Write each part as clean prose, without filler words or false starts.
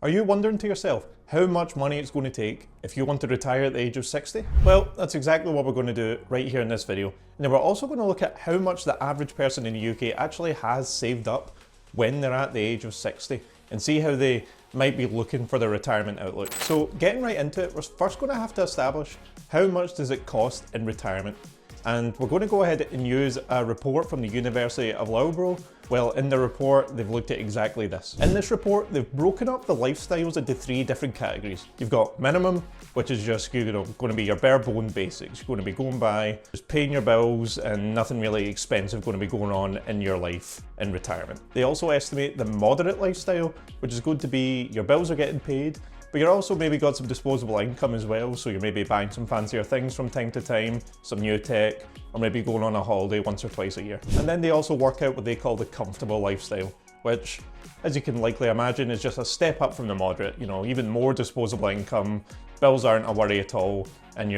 Are you wondering to yourself how much money it's going to take if you want to retire at the age of 60? Well, that's exactly what we're going to do right here in this video. And then we're also going to look at how much the average person in the UK actually has saved up when they're at the age of 60 and see how they might be looking for their retirement outlook. So getting right into it, we're first going to have to establish how much does it cost in retirement. And we're going to go ahead and use a report from the University of Loughborough. Well, in the report, they've looked at exactly this. In this report, they've broken up the lifestyles into 3 different categories. You've got minimum, which is just, going to be your bare bone basics. You're going to be going by, just paying your bills and nothing really expensive going to be going on in your life in retirement. They also estimate the moderate lifestyle, which is going to be your bills are getting paid, but you're also maybe got some disposable income as well, so you're maybe buying some fancier things from time to time, some new tech, or maybe going on a holiday once or twice a year. And then they also work out what they call the comfortable lifestyle, which, as you can likely imagine, is just a step up from the moderate. Even more disposable income, bills aren't a worry at all, and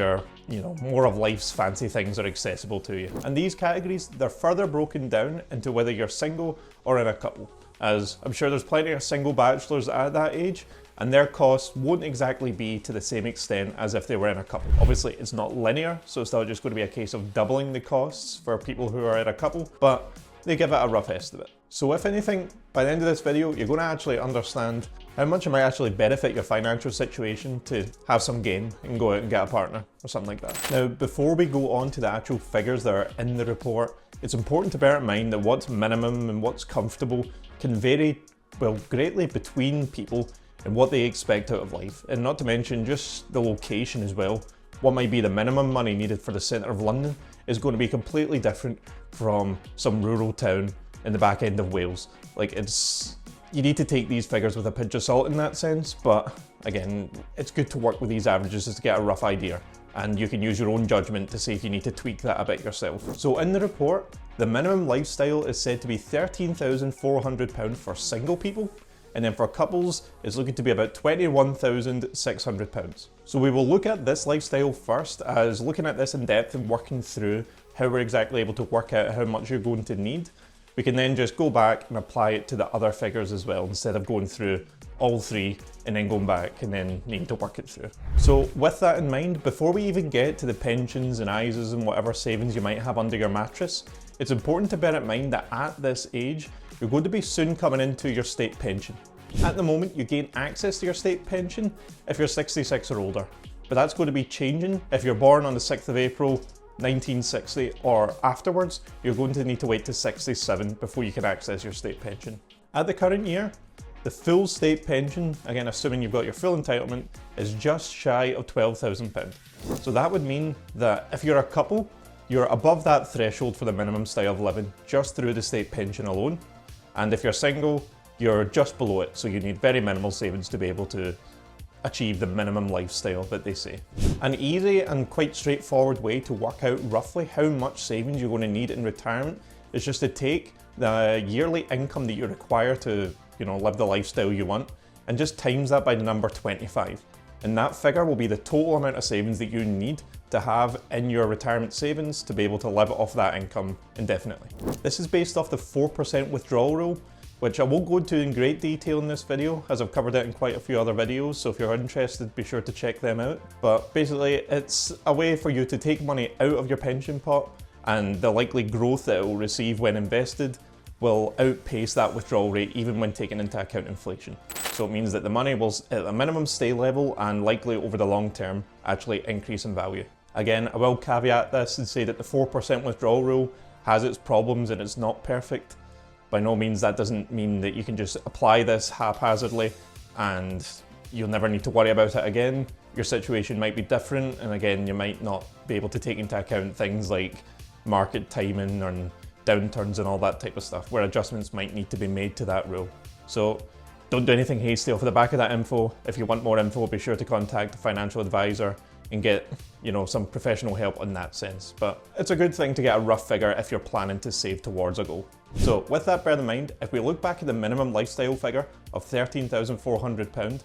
more of life's fancy things are accessible to you. And these categories, they're further broken down into whether you're single or in a couple, as I'm sure there's plenty of single bachelors at that age, and their costs won't exactly be to the same extent as if they were in a couple. Obviously, it's not linear, so it's not just going to be a case of doubling the costs for people who are in a couple, but they give it a rough estimate. So if anything, by the end of this video, you're going to actually understand how much it might actually benefit your financial situation to have some gain and go out and get a partner or something like that. Now, before we go on to the actual figures that are in the report, it's important to bear in mind that what's minimum and what's comfortable can vary, greatly between people and what they expect out of life, and not to mention just the location as well. What might be the minimum money needed for the centre of London is going to be completely different from some rural town in the back end of Wales. You need to take these figures with a pinch of salt in that sense, but again, it's good to work with these averages just to get a rough idea, and you can use your own judgment to see if you need to tweak that a bit yourself. So in the report, the minimum lifestyle is said to be £13,400 for single people, and then for couples, it's looking to be about £21,600. So we will look at this lifestyle first, as looking at this in depth and working through how we're exactly able to work out how much you're going to need. We can then just go back and apply it to the other figures as well, instead of going through all 3 and then going back and then needing to work it through. So with that in mind, before we even get to the pensions and ISAs and whatever savings you might have under your mattress, it's important to bear in mind that at this age, you're going to be soon coming into your state pension. At the moment, you gain access to your state pension if you're 66 or older, but that's going to be changing if you're born on the 6th of April 1960 or afterwards. You're going to need to wait to 67 before you can access your state pension. At the current year, the full state pension, again assuming you've got your full entitlement, is just shy of £12,000. So that would mean that if you're a couple, you're above that threshold for the minimum style of living just through the state pension alone. And if you're single, you're just below it, so you need very minimal savings to be able to achieve the minimum lifestyle that they say. An easy and quite straightforward way to work out roughly how much savings you're going to need in retirement is just to take the yearly income that you require to, live the lifestyle you want, and just times that by the number 25. And that figure will be the total amount of savings that you need to have in your retirement savings to be able to live off that income indefinitely. This is based off the 4% withdrawal rule, which I won't go into in great detail in this video, as I've covered it in quite a few other videos, so if you're interested, be sure to check them out. But basically, it's a way for you to take money out of your pension pot, and the likely growth that it will receive when invested will outpace that withdrawal rate even when taking into account inflation. So it means that the money will at a minimum stay level and likely over the long term actually increase in value. Again, I will caveat this and say that the 4% withdrawal rule has its problems and it's not perfect. By no means that doesn't mean that you can just apply this haphazardly and you'll never need to worry about it again. Your situation might be different, and again, you might not be able to take into account things like market timing and downturns and all that type of stuff, where adjustments might need to be made to that rule. So don't do anything hasty off the back of that info. If you want more info, be sure to contact a financial advisor and get some professional help in that sense. But it's a good thing to get a rough figure if you're planning to save towards a goal. So with that bear in mind, if we look back at the minimum lifestyle figure of £13,400,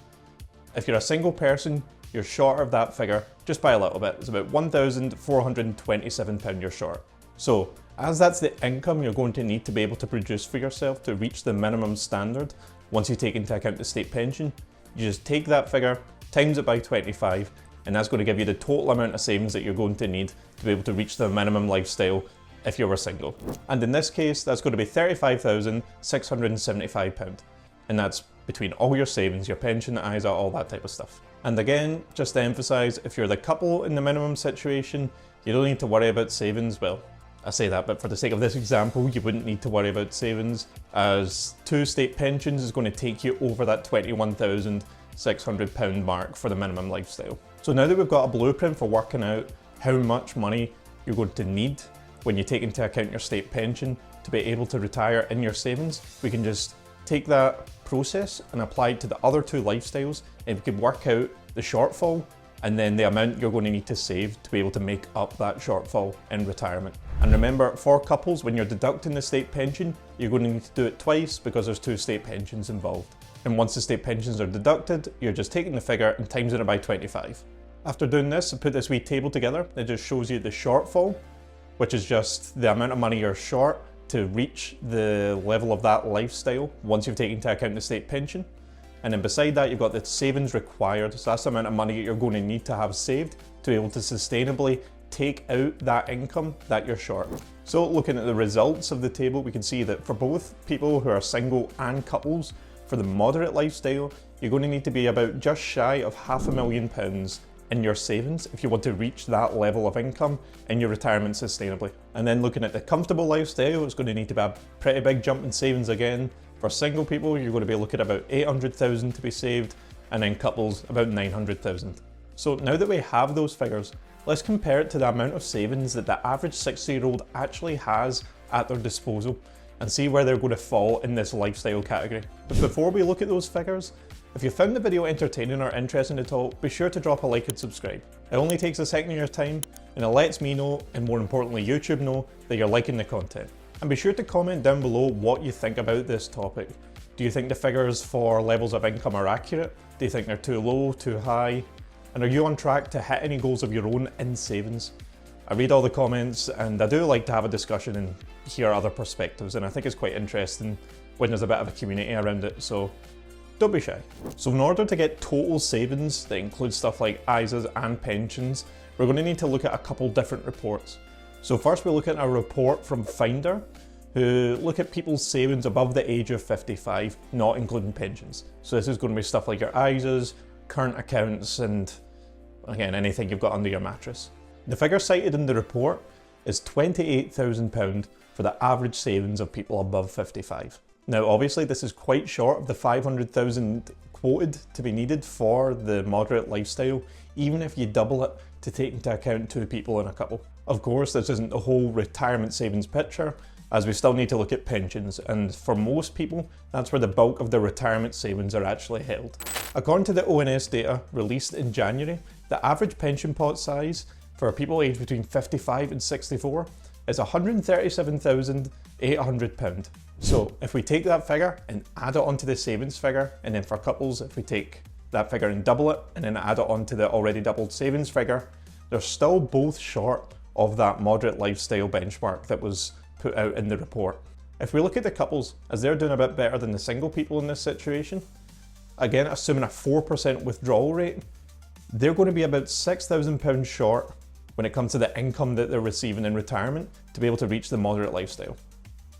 if you're a single person, you're short of that figure just by a little bit. It's about £1,427 you're short. So as that's the income you're going to need to be able to produce for yourself to reach the minimum standard, once you take into account the state pension, You just take that figure, times it by 25, and that's going to give you the total amount of savings that you're going to need to be able to reach the minimum lifestyle if you were single. And in this case, that's going to be £35,675. And that's between all your savings, your pension, ISA, all that type of stuff. And again, just to emphasize, if you're the couple in the minimum situation, you don't need to worry about savings. Well, I say that, but for the sake of this example, you wouldn't need to worry about savings, as 2 state pensions is going to take you over that £21,600 mark for the minimum lifestyle. So now that we've got a blueprint for working out how much money you're going to need when you take into account your state pension to be able to retire in your savings, we can just take that process and apply it to the other 2 lifestyles, and we can work out the shortfall and then the amount you're going to need to save to be able to make up that shortfall in retirement. And remember, for couples, when you're deducting the state pension, you're going to need to do it twice because there's 2 state pensions involved. And once the state pensions are deducted, you're just taking the figure and timesing it by 25. After doing this, I put this wee table together that just shows you the shortfall, which is just the amount of money you're short to reach the level of that lifestyle once you've taken into account the state pension. And then beside that, you've got the savings required. So that's the amount of money you're going to need to have saved to be able to sustainably take out that income that you're short. So looking at the results of the table, we can see that for both people who are single and couples, for the moderate lifestyle, you're going to need to be about just shy of £500,000 in your savings if you want to reach that level of income in your retirement sustainably. And then looking at the comfortable lifestyle, it's going to need to be a pretty big jump in savings again. For single people, you're going to be looking at about 800,000 to be saved, and then couples about 900,000. So now that we have those figures, let's compare it to the amount of savings that the average 60-year-old actually has at their disposal and see where they're going to fall in this lifestyle category. But before we look at those figures, if you found the video entertaining or interesting at all, be sure to drop a like and subscribe. It only takes a second of your time, and it lets me know, and more importantly YouTube know, that you're liking the content. And be sure to comment down below what you think about this topic. Do you think the figures for levels of income are accurate? Do you think they're too low, too high? And are you on track to hit any goals of your own in savings? I read all the comments, and I do like to have a discussion and hear other perspectives, and I think it's quite interesting when there's a bit of a community around it, so don't be shy. So in order to get total savings that includes stuff like ISAs and pensions, we're going to need to look at a couple different reports. So first we look at a report from Finder, who look at people's savings above the age of 55, not including pensions. So this is going to be stuff like your ISAs, current accounts, and again, anything you've got under your mattress. The figure cited in the report is £28,000 for the average savings of people above 55. Now obviously this is quite short of the 500,000 quoted to be needed for the moderate lifestyle, even if you double it to take into account 2 people in a couple. Of course, this isn't the whole retirement savings picture, as we still need to look at pensions, and for most people, that's where the bulk of their retirement savings are actually held. According to the ONS data released in January, the average pension pot size for people aged between 55 and 64 is £137,800. So if we take that figure and add it onto the savings figure, and then for couples, if we take that figure and double it, and then add it onto the already doubled savings figure, they're still both short of that moderate lifestyle benchmark that was put out in the report. If we look at the couples, as they're doing a bit better than the single people in this situation, again assuming a 4% withdrawal rate, they're going to be about £6,000 short when it comes to the income that they're receiving in retirement to be able to reach the moderate lifestyle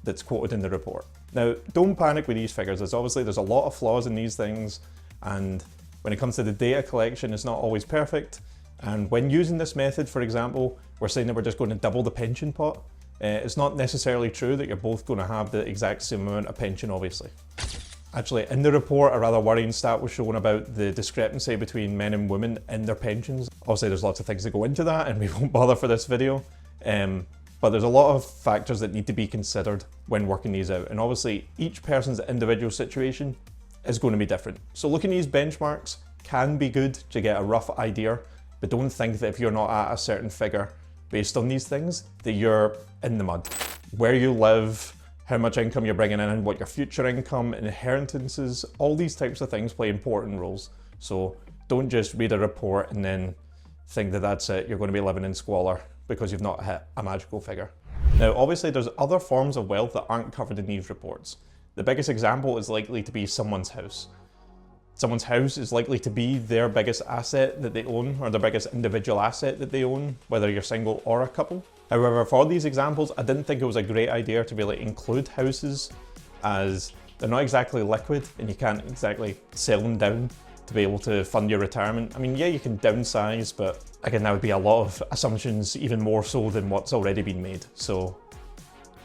that's quoted in the report. Now, don't panic with these figures, as obviously there's a lot of flaws in these things, and when it comes to the data collection, it's not always perfect. And when using this method, for example, we're saying that we're just going to double the pension pot. It's not necessarily true that you're both going to have the exact same amount of pension, obviously. Actually, in the report, a rather worrying stat was shown about the discrepancy between men and women in their pensions. Obviously, there's lots of things that go into that, and we won't bother for this video. But there's a lot of factors that need to be considered when working these out. And obviously, each person's individual situation is going to be different. So looking at these benchmarks can be good to get a rough idea, but don't think that if you're not at a certain figure based on these things, that you're in the mud. Where you live, how much income you're bringing in, what your future income, inheritances, all these types of things play important roles. So don't just read a report and then think that that's it, you're going to be living in squalor because you've not hit a magical figure. Now, obviously there's other forms of wealth that aren't covered in these reports. The biggest example is likely to be someone's house. Someone's house is likely to be their biggest asset that they own, or their biggest individual asset that they own, whether you're single or a couple. However, for these examples, I didn't think it was a great idea to really include houses, as they're not exactly liquid and you can't exactly sell them down to be able to fund your retirement. I mean, yeah, you can downsize, but again, that would be a lot of assumptions, even more so than what's already been made. So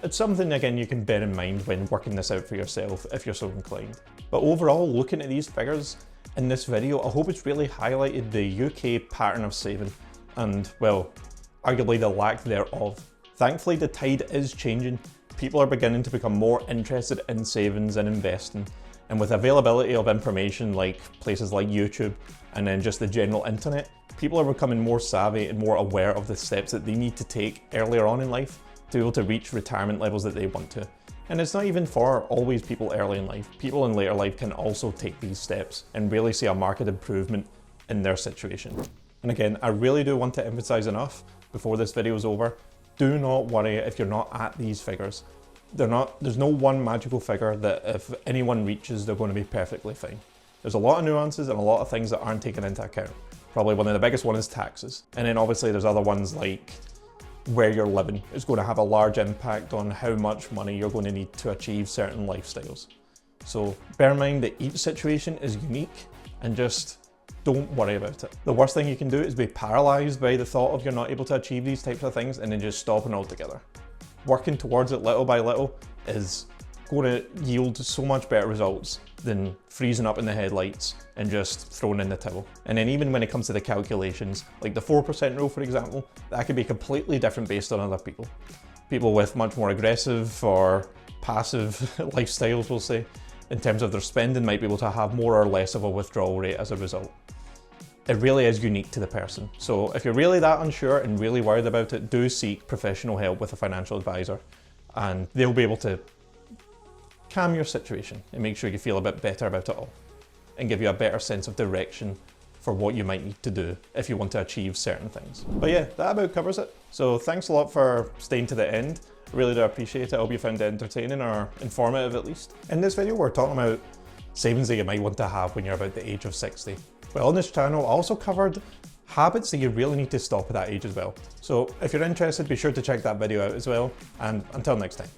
it's something, again, you can bear in mind when working this out for yourself if you're so inclined. But overall, looking at these figures in this video, I hope it's really highlighted the UK pattern of saving and, well, arguably the lack thereof. Thankfully, the tide is changing. People are beginning to become more interested in savings and investing. And with availability of information like places like YouTube and then just the general internet, people are becoming more savvy and more aware of the steps that they need to take earlier on in life to be able to reach retirement levels that they want to. And it's not even for always people early in life. People in later life can also take these steps and really see a marked improvement in their situation. And again, I really do want to emphasize enough before this video is over, do not worry if you're not at these figures. There's no one magical figure that if anyone reaches, they're going to be perfectly fine. There's a lot of nuances and a lot of things that aren't taken into account. Probably one of the biggest ones is taxes. And then obviously there's other ones like where you're living is going to have a large impact on how much money you're going to need to achieve certain lifestyles. So bear in mind that each situation is unique and just don't worry about it. The worst thing you can do is be paralyzed by the thought of you're not able to achieve these types of things and then just stopping altogether. Working towards it little by little is going to yield so much better results than freezing up in the headlights and just throwing in the towel. And then even when it comes to the calculations, like the 4% rule for example, that could be completely different based on other people. People with much more aggressive or passive lifestyles, we'll say, in terms of their spending might be able to have more or less of a withdrawal rate as a result. It really is unique to the person. So if you're really that unsure and really worried about it, do seek professional help with a financial advisor and they'll be able to calm your situation and make sure you feel a bit better about it all and give you a better sense of direction for what you might need to do if you want to achieve certain things. But yeah, that about covers it. So thanks a lot for staying to the end. I really do appreciate it. I hope you found it entertaining or informative at least. In this video, we're talking about savings that you might want to have when you're about the age of 60. Well, on this channel, I also covered habits that you really need to stop at that age as well. So if you're interested, be sure to check that video out as well. And until next time.